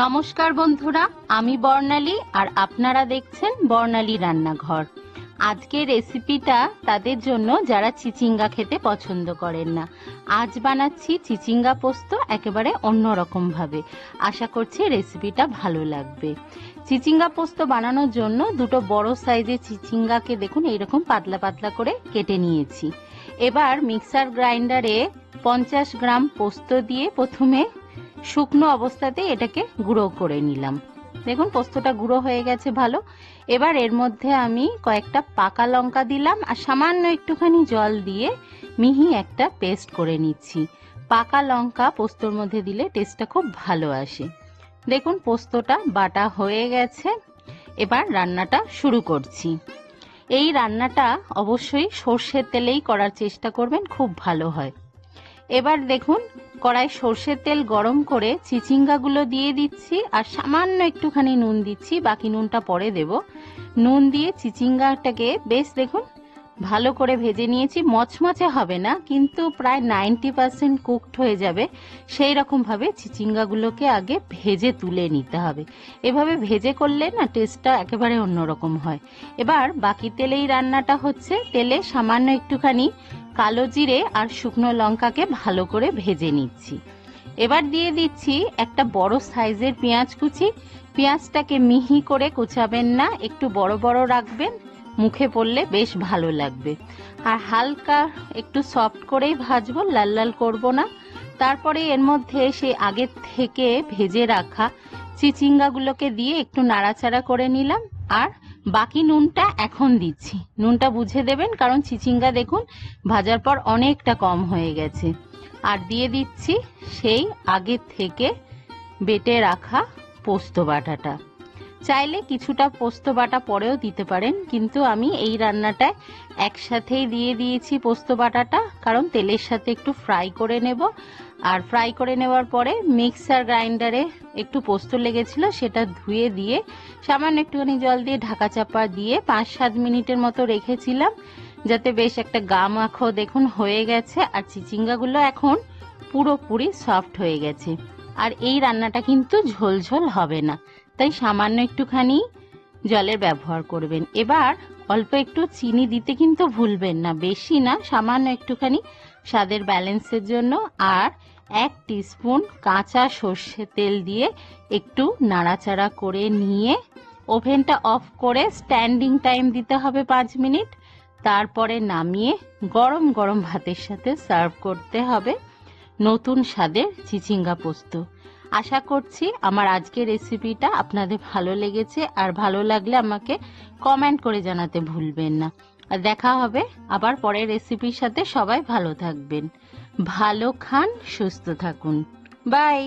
নমস্কার বন্ধুরা, আমি বর্ণালী আর আপনারা দেখছেন বর্ণালী রান্নাঘর। আজকের রেসিপিটা তাদের জন্য যারা চিচিঙ্গা খেতে পছন্দ করেন না। আজ বানাচ্ছি চিচিঙ্গা পোস্ত একেবারে অন্যরকম ভাবে। আশা করছি রেসিপিটা ভালো লাগবে। চিচিঙ্গা পোস্ত বানানোর জন্য দুটো বড় সাইজের চিচিঙ্গাকে দেখুন এইরকম পাতলা পাতলা করে কেটে নিয়েছি। এবার মিক্সার গ্রাইন্ডারে 50 গ্রাম পোস্ত দিয়ে প্রথমে শুকনো অবস্থাতে এটাকে গুঁড়ো করে নিলাম। দেখুন পোস্তটা গুঁড়ো হয়ে গেছে ভালো। এবার এর মধ্যে আমি কয়েকটা পাকা লঙ্কা দিলাম আর সামান্য একটুখানি জল দিয়ে মিহি একটা পেস্ট করে নিচ্ছি। পাকা লঙ্কা পোস্তর মধ্যে দিলে টেস্টটা খুব ভালো আসে। দেখুন পোস্তটা বাটা হয়ে গেছে। এবার রান্নাটা শুরু করছি। এই রান্নাটা অবশ্যই সর্ষের তেলেই করার চেষ্টা করবেন, খুব ভালো হয়। এবার দেখুন কড়াই সর্ষের তেল গরম করে চিচিঙ্গাগুলো দিয়ে দিচ্ছি আর সামান্য একটুখানি নুন দিচ্ছি, বাকি নুনটা পরে দেব। নুন দিয়ে চিচিঙ্গাটাকে বেশ দেখুন ভালো করে ভেজে নিয়েছি। মচমচে হবে না, কিন্তু প্রায় 90% কুকড হয়ে যাবে, সেই রকম ভাবে চিচিঙ্গাগুলোকে আগে ভেজে তুলে নিতে হবে। এভাবে ভেজে করলে না টেস্টটা একেবারে অন্যরকম হয়। এবার বাকি তেলেই রান্নাটা হচ্ছে। তেলে সামান্য একটুখানি কালো জিরে আর শুকনো লঙ্কাকে ভালো করে ভেজে নিচ্ছি। এবার দিয়ে দিচ্ছি একটা বড় সাইজের পেঁয়াজ কুচি। পেঁয়াজটাকে মিহি করে কুচাবেন না, একটু বড় বড় রাখবেন, মুখে পড়লে বেশ ভালো লাগবে। আর হালকা একটু সফট করেই ভাজবো, লাল লাল করব না। তারপরে এর মধ্যে সেই আগে থেকে ভেজে রাখা চিচিঙ্গাগুলোকে দিয়ে একটু নাড়াচাড়া করে নিলাম। আর বাকি নুনটা এখন দিচ্ছি। নুনটা বুঝে দেবেন, কারণ চিচিঙ্গা দেখুন ভাজার পর অনেকটা কম হয়ে গেছে। আর দিয়ে দিচ্ছি সেই আগে থেকে বেটে রাখা পোস্ত বাটাটা। চাইলে কিছুটা পোস্ত বাটা পরেও দিতে পারেন, কিন্তু আমি এই রান্নাটায় একসাথেই দিয়ে দিয়েছি পোস্ত বাটাটা, কারণ তেলের সাথে একটু ফ্রাই করে নেব। আর ফ্রাই করে নেওয়ার পরে মিক্সার গ্রাইন্ডারে একটু পোস্ত লেগেছিল, সেটা ধুয়ে দিয়ে সামান্য একটুখানি জল দিয়ে ঢাকা চাপা দিয়ে 5-7 মিনিটের মতো রেখেছিলাম, যাতে বেশ একটা গা মাখো দেখুন হয়ে গেছে। আর চিচিঙ্গাগুলো এখন পুরোপুরি সফট হয়ে গেছে। আর এই রান্নাটা কিন্তু ঝোলঝোল হবে না, তাই সামান্য একটুখানি জলের ব্যবহার করবেন। এবার অল্প একটু চিনি দিতে কিন্তু ভুলবেন না, বেশি না, সামান্য একটুখানি স্বাদের ব্যালেন্সের জন্য। আর 1 টিস্পুন কাঁচা সর্ষের তেল দিয়ে একটু নাড়াচাড়া করে নিয়ে ওভেনটা অফ করে স্ট্যান্ডিং টাইম দিতে হবে 5 মিনিট। তারপরে নামিয়ে গরম গরম ভাতের সাথে সার্ভ করতে হবে নতুন স্বাদের চিচিঙ্গা পোস্ত। আশা করছি আমার আজকের রেসিপিটা আপনাদের ভালো লেগেছে, আর ভালো লাগলে আমাকে কমেন্ট করে জানাতে ভুলবেন না। আর দেখা হবে আবার পরের রেসিপির সাথে। সবাই ভালো থাকবেন, ভালো খান, সুস্থ থাকুন। বাই।